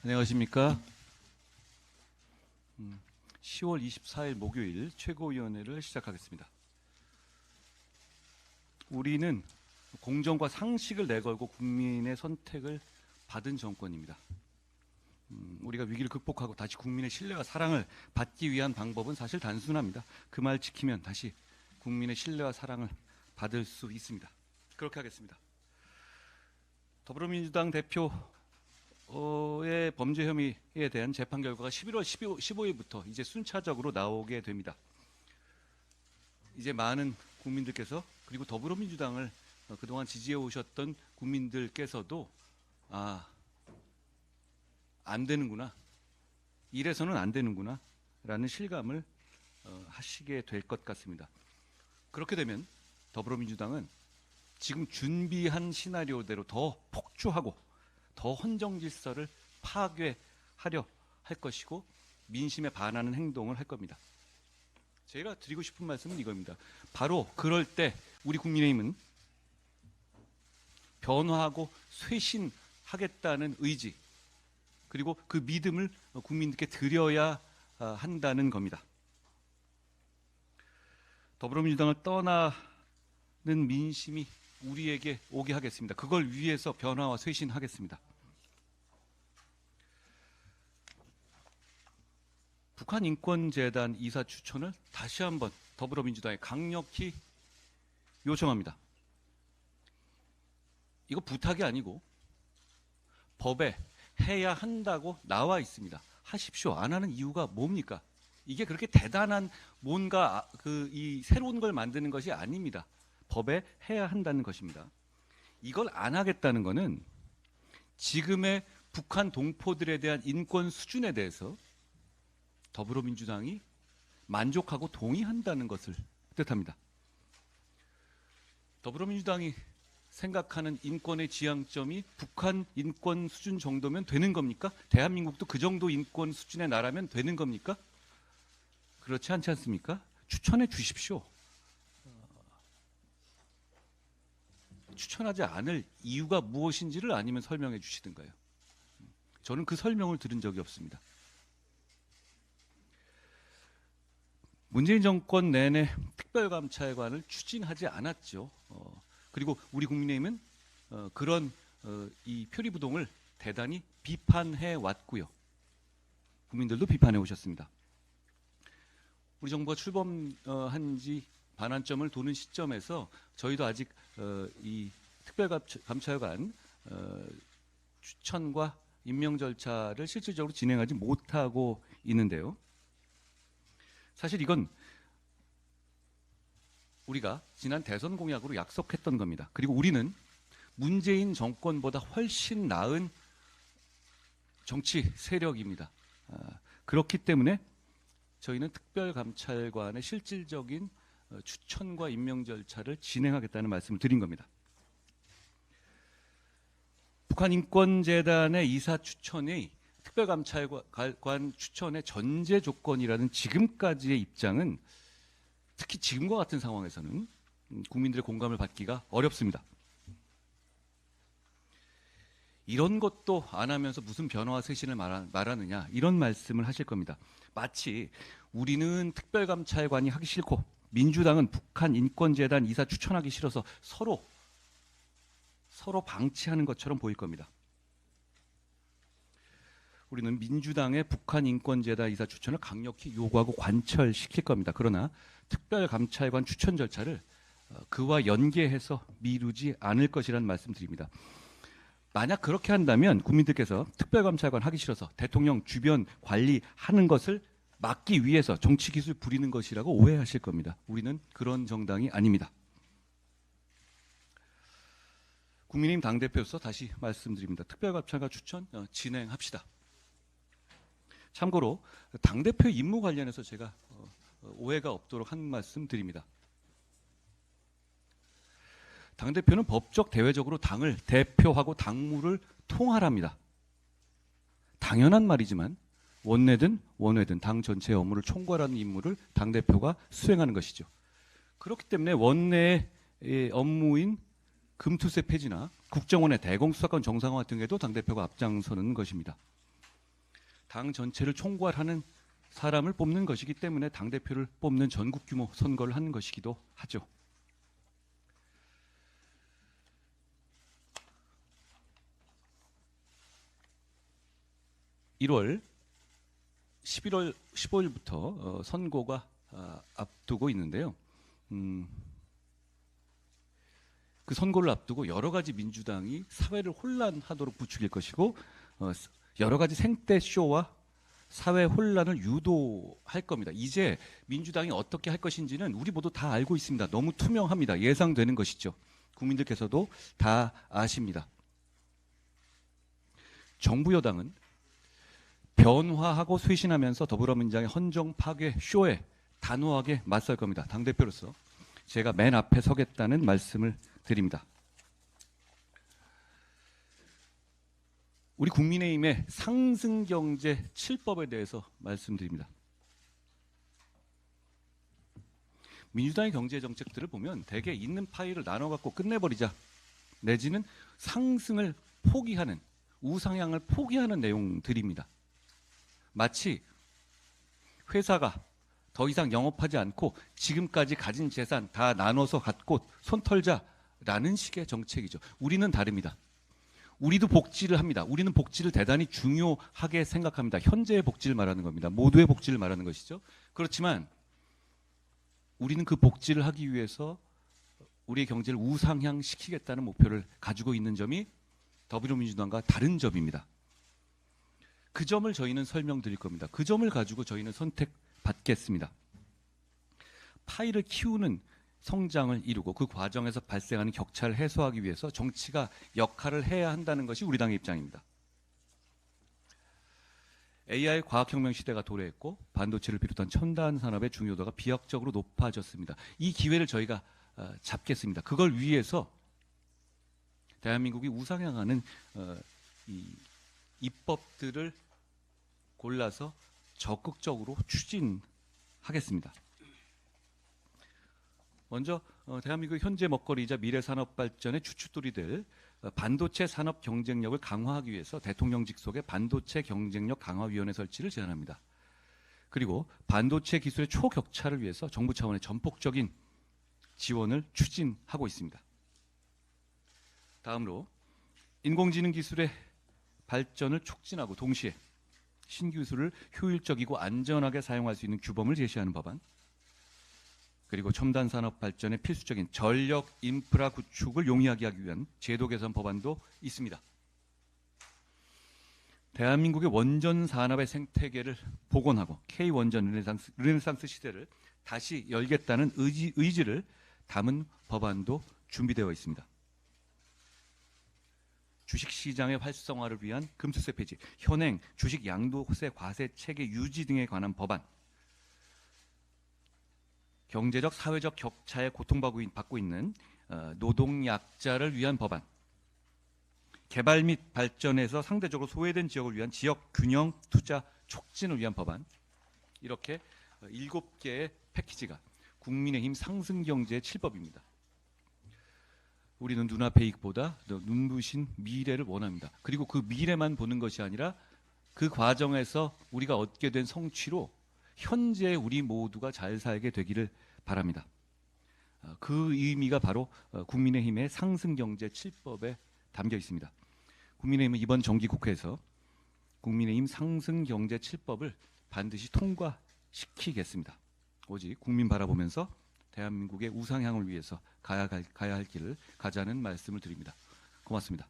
안녕하십니까. 10월 24일 목요일 최고위원회를 시작하겠습니다. 우리는 공정과 상식을 내걸고 국민의 선택을 받은 정권입니다. 우리가 위기를 극복하고 다시 국민의 신뢰와 사랑을 받기 위한 방법은 사실 단순합니다. 그 말 지키면 다시 국민의 신뢰와 사랑을 받을 수 있습니다. 그렇게 하겠습니다. 더불어민주당 대표의 범죄 혐의에 대한 재판 결과가 11월 15일부터 이제 순차적으로 나오게 됩니다. 이제 많은 국민들께서 그리고 더불어민주당을 그동안 지지해 오셨던 국민들께서도 안 되는구나, 이래서는 안 되는구나 라는 실감을 하시게 될 것 같습니다. 그렇게 되면 더불어민주당은 지금 준비한 시나리오대로 더 폭주하고 더 헌정 질서를 파괴하려 할 것이고 민심에 반하는 행동을 할 겁니다. 제가 드리고 싶은 말씀은 이겁니다. 바로 그럴 때 우리 국민의힘은 변화하고 쇄신하겠다는 의지, 그리고 그 믿음을 국민들께 드려야 한다는 겁니다. 더불어민주당을 떠나는 민심이 우리에게 오게 하겠습니다. 그걸 위해서 변화와 쇄신하겠습니다. 북한인권재단 이사 추천을 다시 한번 더불어민주당에 강력히 요청합니다. 이거 부탁이 아니고 법에 해야 한다고 나와 있습니다. 하십시오. 안 하는 이유가 뭡니까? 이게 그렇게 대단한 뭔가 이 새로운 걸 만드는 것이 아닙니다. 법에 해야 한다는 것입니다. 이걸 안 하겠다는 것은 지금의 북한 동포들에 대한 인권 수준에 대해서 더불어민주당이 만족하고 동의한다는 것을 뜻합니다. 더불어민주당이 생각하는 인권의 지향점이 북한 인권 수준 정도면 되는 겁니까? 대한민국도 그 정도 인권 수준의 나라면 되는 겁니까? 그렇지 않지 않습니까? 추천해 주십시오. 추천하지 않을 이유가 무엇인지를 아니면 설명해 주시든가요. 저는 그 설명을 들은 적이 없습니다. 문재인 정권 내내 특별감찰관을 추진하지 않았죠. 그리고 우리 국민의힘은 그런 이 표리부동을 대단히 비판해 왔고요. 국민들도 비판해 오셨습니다. 우리 정부가 출범한 지 반환점을 도는 시점에서 저희도 아직 이 특별감찰관 추천과 임명 절차를 실질적으로 진행하지 못하고 있는데요. 사실 이건 우리가 지난 대선 공약으로 약속했던 겁니다. 그리고 우리는 문재인 정권보다 훨씬 나은 정치 세력입니다. 그렇기 때문에 저희는 특별감찰관의 실질적인 추천과 임명 절차를 진행하겠다는 말씀을 드린 겁니다. 북한인권재단의 이사 추천이 특별감찰관 추천의 전제 조건이라는 지금까지의 입장은 특히 지금과 같은 상황에서는 국민들의 공감을 받기가 어렵습니다. 이런 것도 안 하면서 무슨 변화와 쇄신을 말하느냐, 이런 말씀을 하실 겁니다. 마치 우리는 특별감찰관이 하기 싫고 민주당은 북한인권재단 이사 추천하기 싫어서 서로 방치하는 것처럼 보일 겁니다. 우리는 민주당의 북한인권재단 이사 추천을 강력히 요구하고 관철시킬 겁니다. 그러나 특별감찰관 추천 절차를 그와 연계해서 미루지 않을 것이라는 말씀드립니다. 만약 그렇게 한다면 국민들께서 특별감찰관 하기 싫어서 대통령 주변 관리하는 것을 막기 위해서 정치기술 부리는 것이라고 오해하실 겁니다. 우리는 그런 정당이 아닙니다. 국민의힘 당대표로서 다시 말씀드립니다. 특별감찰관 추천 진행합시다. 참고로 당대표 임무 관련해서 제가 오해가 없도록 한 말씀 드립니다. 당대표는 법적 대외적으로 당을 대표하고 당무를 통할합니다. 당연한 말이지만 원내든 원외든 당 전체의 업무를 총괄하는 임무를 당대표가 수행하는 것이죠. 그렇기 때문에 원내의 업무인 금투세 폐지나 국정원의 대공수사권 정상화 등에도 당대표가 앞장서는 것입니다. 당 전체를 총괄하는 사람을 뽑는 것이기 때문에 당대표를 뽑는 전국 규모 선거를 하는 것이기도 하죠. (1월) 11월 15일부터 선거가 앞두고 있는데요. 그 선거를 앞두고 여러 가지 민주당이 사회를 혼란하도록 부추길 것이고 여러 가지 생떼 쇼와 사회 혼란을 유도할 겁니다. 이제 민주당이 어떻게 할 것인지는 우리 모두 다 알고 있습니다. 너무 투명합니다. 예상되는 것이죠. 국민들께서도 다 아십니다. 정부 여당은 변화하고 쇄신하면서 더불어민주당의 헌정 파괴 쇼에 단호하게 맞설 겁니다. 당대표로서 제가 맨 앞에 서겠다는 말씀을 드립니다. 우리 국민의힘의 상승경제 7법에 대해서 말씀드립니다. 민주당의 경제 정책들을 보면 대개 있는 파일을 나눠 갖고 끝내버리자, 내지는 상승을 포기하는, 우상향을 포기하는 내용들입니다. 마치 회사가 더 이상 영업하지 않고 지금까지 가진 재산 다 나눠서 갖고 손 털자라는 식의 정책이죠. 우리는 다릅니다. 우리도 복지를 합니다. 우리는 복지를 대단히 중요하게 생각합니다. 현재의 복지를 말하는 겁니다. 모두의 복지를 말하는 것이죠. 그렇지만 우리는 그 복지를 하기 위해서 우리의 경제를 우상향시키겠다는 목표를 가지고 있는 점이 더불어민주당과 다른 점입니다. 그 점을 저희는 설명드릴 겁니다. 그 점을 가지고 저희는 선택받겠습니다. 파이를 키우는 성장을 이루고 그 과정에서 발생하는 격차를 해소하기 위해서 정치가 역할을 해야 한다는 것이 우리 당의 입장입니다. AI 과학혁명 시대가 도래했고 반도체를 비롯한 첨단 산업의 중요도가 비약적으로 높아졌습니다. 이 기회를 저희가 잡겠습니다. 그걸 위해서 대한민국이 우상향하는 이 입법들을 골라서 적극적으로 추진하겠습니다. 먼저 대한민국 현재 먹거리이자 미래 산업 발전의 주춧돌이 될 반도체 산업 경쟁력을 강화하기 위해서 대통령 직속의 반도체 경쟁력 강화위원회 설치를 제안합니다. 그리고 반도체 기술의 초격차를 위해서 정부 차원의 전폭적인 지원을 추진하고 있습니다. 다음으로 인공지능 기술의 발전을 촉진하고 동시에 신기술을 효율적이고 안전하게 사용할 수 있는 규범을 제시하는 법안, 그리고 첨단 산업 발전에 필수적인 전력 인프라 구축을 용이하게 하기 위한 제도 개선 법안도 있습니다. 대한민국의 원전 산업의 생태계를 복원하고 K원전 르네상스 시대를 다시 열겠다는 의지를 담은 법안도 준비되어 있습니다. 주식시장의 활성화를 위한 금수세 폐지, 현행 주식 양도세 과세 체계 유지 등에 관한 법안, 경제적 사회적 격차에 고통받고 있는 노동약자를 위한 법안, 개발 및 발전에서 상대적으로 소외된 지역을 위한 지역 균형 투자 촉진을 위한 법안, 이렇게 7개의 패키지가 국민의힘 상승경제 7법입니다. 우리는 눈앞의 이익보다 더 눈부신 미래를 원합니다. 그리고 그 미래만 보는 것이 아니라 그 과정에서 우리가 얻게 된 성취로 현재 우리 모두가 잘 살게 되기를 바랍니다. 그 의미가 바로 국민의힘의 상승경제 7법에 담겨 있습니다. 국민의힘은 이번 정기국회에서 국민의힘 상승경제 7법을 반드시 통과시키겠습니다. 오직 국민 바라보면서 대한민국의 우상향을 위해서 가야 할 길을 가자는 말씀을 드립니다. 고맙습니다.